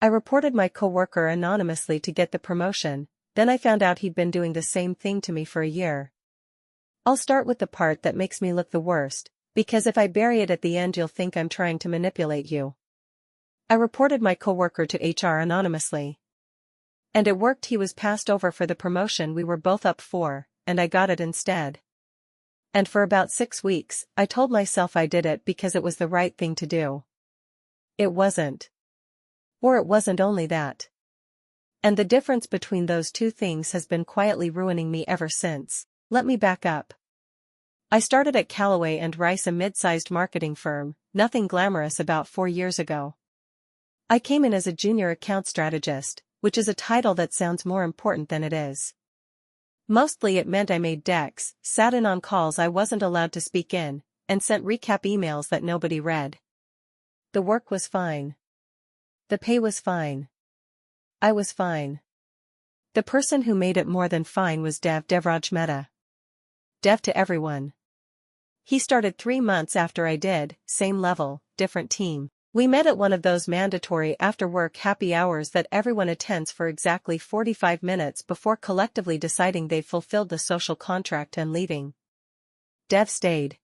I reported my coworker anonymously to get the promotion, then I found out he'd been doing the same thing to me for a year. I'll start with the part that makes me look the worst, because if I bury it at the end you'll think I'm trying to manipulate you. I reported my coworker to HR anonymously. And it worked. He was passed over for the promotion we were both up for, and I got it instead. And for about 6 weeks, I told myself I did it because it was the right thing to do. It wasn't. Or it wasn't only that. And the difference between those two things has been quietly ruining me ever since. Let me back up. I started at Callaway and Rice, a mid-sized marketing firm, nothing glamorous, about 4 years ago. I came in as a junior account strategist, which is a title that sounds more important than it is. Mostly it meant I made decks, sat in on calls I wasn't allowed to speak in, and sent recap emails that nobody read. The work was fine. The pay was fine. I was fine. The person who made it more than fine was Devraj Mehta. Dev to everyone. He started 3 months after I did, same level, different team. We met at one of those mandatory after-work happy hours that everyone attends for exactly 45 minutes before collectively deciding they've fulfilled the social contract and leaving. Dev stayed.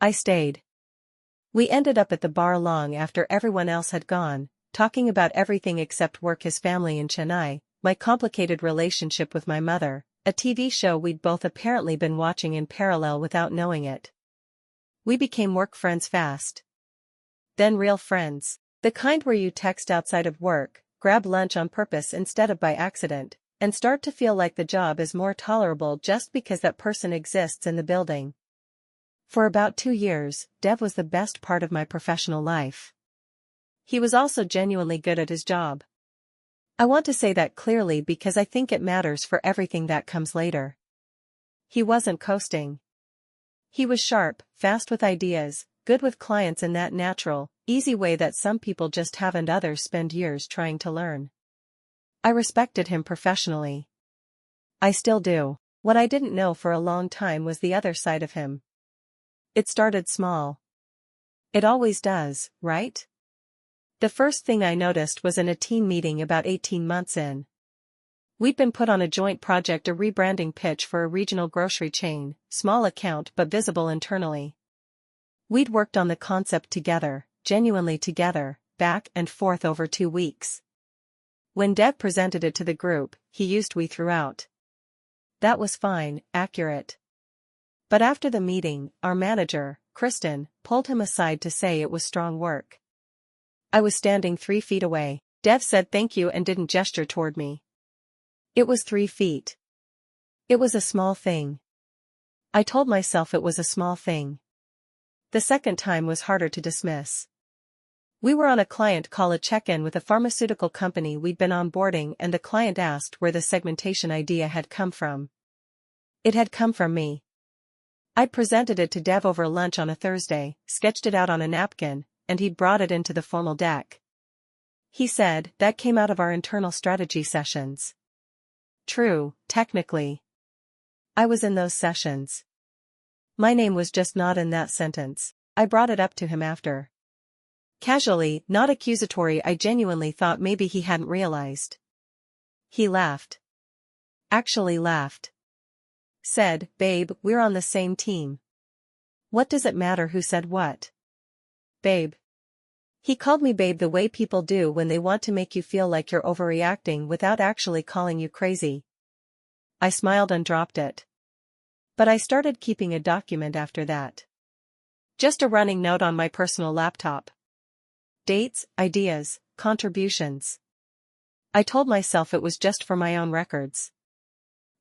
I stayed. We ended up at the bar long after everyone else had gone, talking about everything except work, his family in Chennai, my complicated relationship with my mother, a TV show we'd both apparently been watching in parallel without knowing it. We became work friends fast. Then real friends. The kind where you text outside of work, grab lunch on purpose instead of by accident, and start to feel like the job is more tolerable just because that person exists in the building. For about 2 years, Dev was the best part of my professional life. He was also genuinely good at his job. I want to say that clearly because I think it matters for everything that comes later. He wasn't coasting. He was sharp, fast with ideas, good with clients in that natural, easy way that some people just have and others spend years trying to learn. I respected him professionally. I still do. What I didn't know for a long time was the other side of him. It started small. It always does, right? The first thing I noticed was in a team meeting about 18 months in. We'd been put on a joint project, a rebranding pitch for a regional grocery chain, small account but visible internally. We'd worked on the concept together, genuinely together, back and forth over 2 weeks. When Dev presented it to the group, he used "we" throughout. That was fine, accurate. But after the meeting, our manager, Kristen, pulled him aside to say it was strong work. I was standing 3 feet away. Dev said thank you and didn't gesture toward me. It was 3 feet. It was a small thing. I told myself it was a small thing. The second time was harder to dismiss. We were on a client call, a check-in with a pharmaceutical company we'd been onboarding, and the client asked where the segmentation idea had come from. It had come from me. I'd presented it to Dev over lunch on a Thursday, sketched it out on a napkin, and he'd brought it into the formal deck. He said, "That came out of our internal strategy sessions." True, technically. I was in those sessions. My name was just not in that sentence. I brought it up to him after. Casually, not accusatory. I genuinely thought maybe he hadn't realized. He laughed. Actually laughed. Said, "Babe, we're on the same team." What does it matter who said what? Babe. He called me babe the way people do when they want to make you feel like you're overreacting without actually calling you crazy. I smiled and dropped it. But I started keeping a document after that. Just a running note on my personal laptop. Dates, ideas, contributions. I told myself it was just for my own records.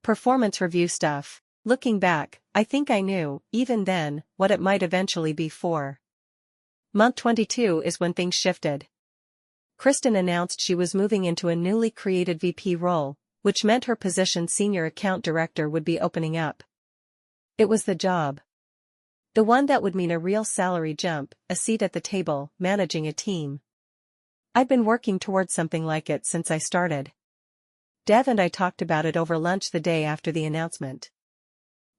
Performance review stuff. Looking back, I think I knew, even then, what it might eventually be for. Month 22 is when things shifted. Kristen announced she was moving into a newly created VP role, which meant her position, senior account director, would be opening up. It was the job. The one that would mean a real salary jump, a seat at the table, managing a team. I'd been working towards something like it since I started. Dev and I talked about it over lunch the day after the announcement.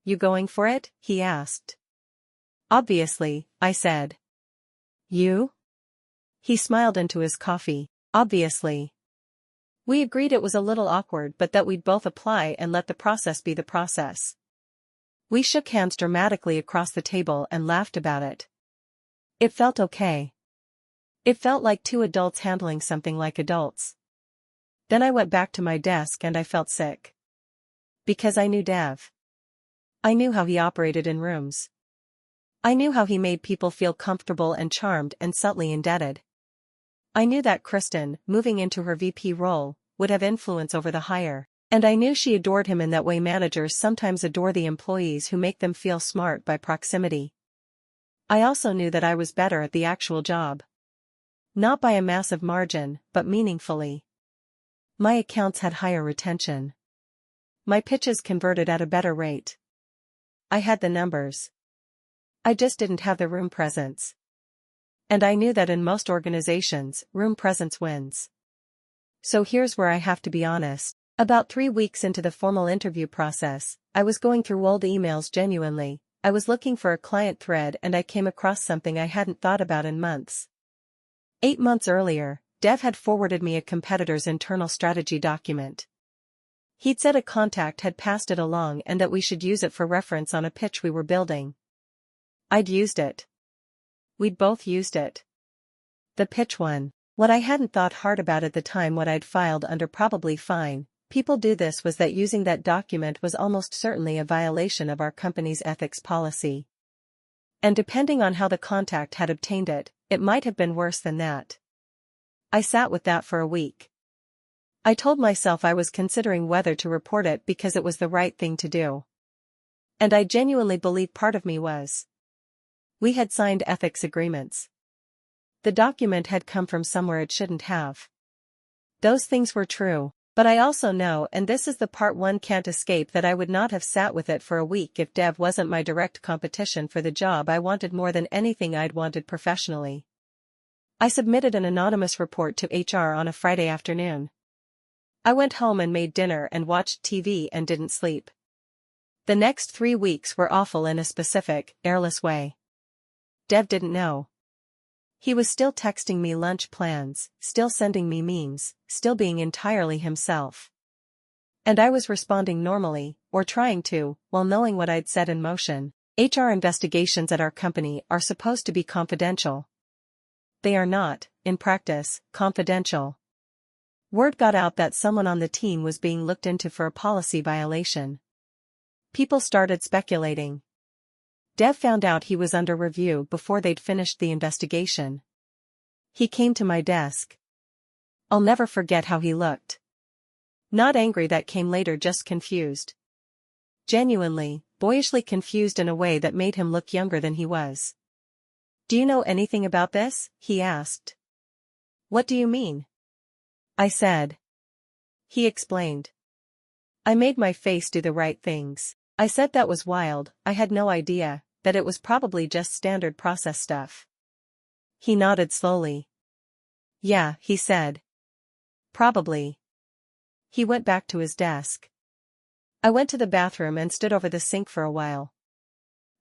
"You going for it?" he asked. "Obviously," I said. "You?" He smiled into his coffee. Obviously. We agreed it was a little awkward but that we'd both apply and let the process be the process. We shook hands dramatically across the table and laughed about it. It felt okay. It felt like two adults handling something like adults. Then I went back to my desk and I felt sick. Because I knew Dev. I knew how he operated in rooms. I knew how he made people feel comfortable and charmed and subtly indebted. I knew that Kristen, moving into her VP role, would have influence over the hire. And I knew she adored him in that way managers sometimes adore the employees who make them feel smart by proximity. I also knew that I was better at the actual job. Not by a massive margin, but meaningfully. My accounts had higher retention. My pitches converted at a better rate. I had the numbers. I just didn't have the room presence. And I knew that in most organizations, room presence wins. So here's where I have to be honest. About 3 weeks into the formal interview process, I was going through old emails genuinely. I was looking for a client thread and I came across something I hadn't thought about in months. 8 months earlier, Dev had forwarded me a competitor's internal strategy document. He'd said a contact had passed it along and that we should use it for reference on a pitch we were building. I'd used it. We'd both used it. The pitch won. What I hadn't thought hard about at the time, what I'd filed under probably fine, people do this, was that using that document was almost certainly a violation of our company's ethics policy. And depending on how the contact had obtained it, it might have been worse than that. I sat with that for a week. I told myself I was considering whether to report it because it was the right thing to do. And I genuinely believe part of me was. We had signed ethics agreements. The document had come from somewhere it shouldn't have. Those things were true. But I also know, and this is the part one can't escape, that I would not have sat with it for a week if Dev wasn't my direct competition for the job I wanted more than anything I'd wanted professionally. I submitted an anonymous report to HR on a Friday afternoon. I went home and made dinner and watched TV and didn't sleep. The next 3 weeks were awful in a specific, airless way. Dev didn't know. He was still texting me lunch plans, still sending me memes, still being entirely himself. And I was responding normally, or trying to, while knowing what I'd set in motion. HR investigations at our company are supposed to be confidential. They are not, in practice, confidential. Word got out that someone on the team was being looked into for a policy violation. People started speculating. Dev found out he was under review before they'd finished the investigation. He came to my desk. I'll never forget how he looked. Not angry, that came later, just confused. Genuinely, boyishly confused in a way that made him look younger than he was. "Do you know anything about this?" he asked. "What do you mean?" I said. He explained. I made my face do the right things. I said that was wild, I had no idea, that it was probably just standard process stuff. He nodded slowly. "Yeah," he said. "Probably." He went back to his desk. I went to the bathroom and stood over the sink for a while.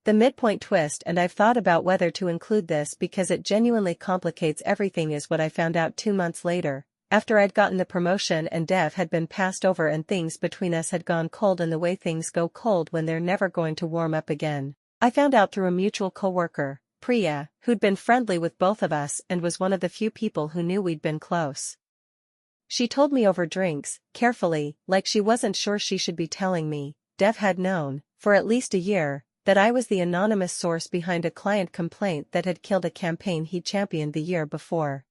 The midpoint twist, and I've thought about whether to include this because it genuinely complicates everything, is what I found out 2 months later, after I'd gotten the promotion and Dev had been passed over and things between us had gone cold in the way things go cold when they're never going to warm up again. I found out through a mutual coworker, Priya, who'd been friendly with both of us and was one of the few people who knew we'd been close. She told me over drinks, carefully, like she wasn't sure she should be telling me. Dev had known, for at least a year, that I was the anonymous source behind a client complaint that had killed a campaign he championed the year before.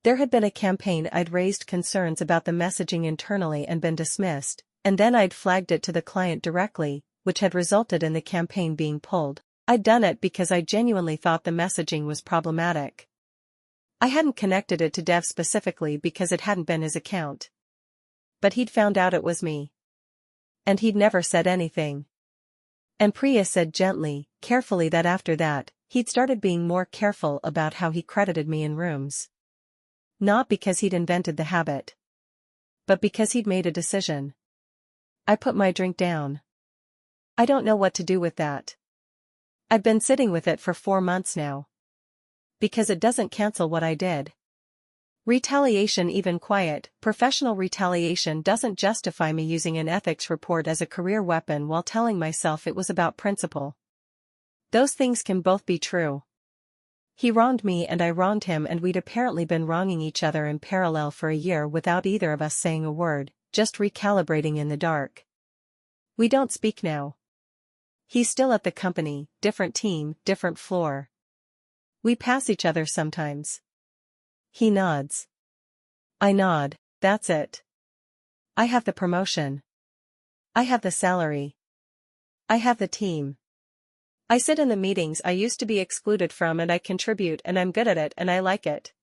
There had been a campaign I'd raised concerns about the messaging internally and been dismissed, and then I'd flagged it to the client directly, which had resulted in the campaign being pulled. I'd done it because I genuinely thought the messaging was problematic. I hadn't connected it to Dev specifically because it hadn't been his account. But he'd found out it was me. And he'd never said anything. And Priya said gently, carefully, that after that, he'd started being more careful about how he credited me in rooms. Not because he'd invented the habit. But because he'd made a decision. I put my drink down. I don't know what to do with that. I've been sitting with it for 4 months now. Because it doesn't cancel what I did. Retaliation, even quiet, professional retaliation, doesn't justify me using an ethics report as a career weapon while telling myself it was about principle. Those things can both be true. He wronged me and I wronged him, and we'd apparently been wronging each other in parallel for a year without either of us saying a word, just recalibrating in the dark. We don't speak now. He's still at the company, different team, different floor. We pass each other sometimes. He nods. I nod. That's it. I have the promotion. I have the salary. I have the team. I sit in the meetings I used to be excluded from, and I contribute, and I'm good at it and I like it.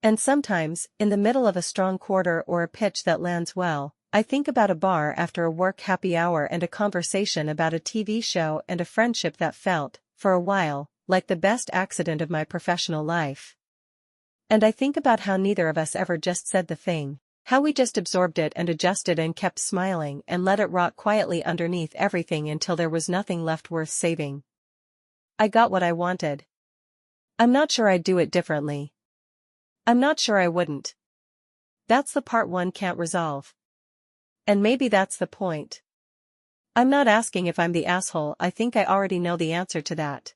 And sometimes, in the middle of a strong quarter or a pitch that lands well, I think about a bar after a work happy hour and a conversation about a TV show and a friendship that felt, for a while, like the best accident of my professional life. And I think about how neither of us ever just said the thing, how we just absorbed it and adjusted and kept smiling and let it rot quietly underneath everything until there was nothing left worth saving. I got what I wanted. I'm not sure I'd do it differently. I'm not sure I wouldn't. That's the part one can't resolve. And maybe that's the point. I'm not asking if I'm the asshole. I think I already know the answer to that.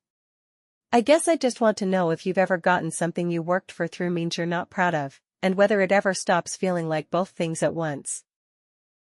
I guess I just want to know if you've ever gotten something you worked for through means you're not proud of, and whether it ever stops feeling like both things at once.